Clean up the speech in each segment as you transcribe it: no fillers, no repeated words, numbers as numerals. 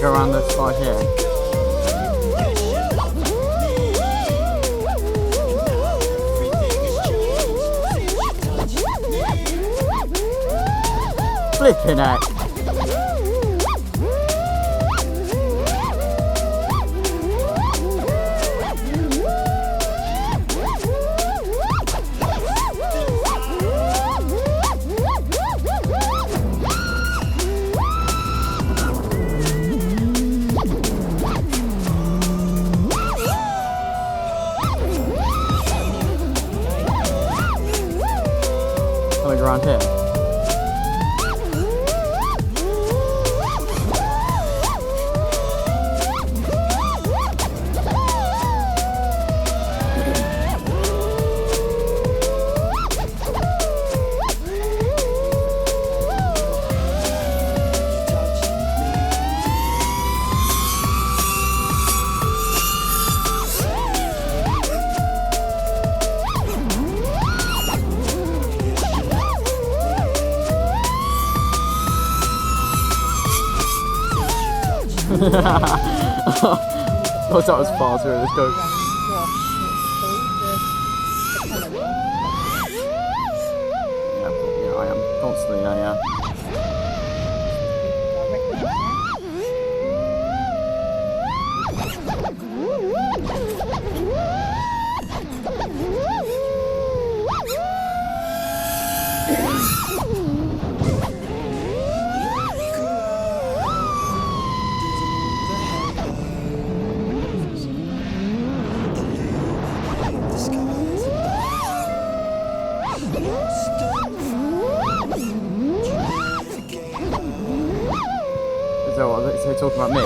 go around this side here. Flipping heck. Coming around here. Oh, that was far through. Let's go. Yeah, I am constantly there, yeah. Is they talking about me?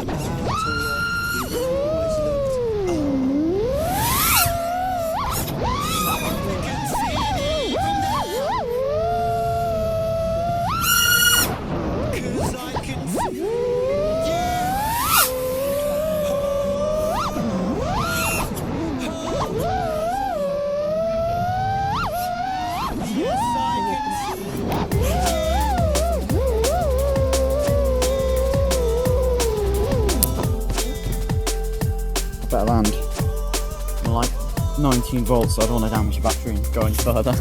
Better land. I'm like 19 volts, so I don't want to damage the battery and go any further.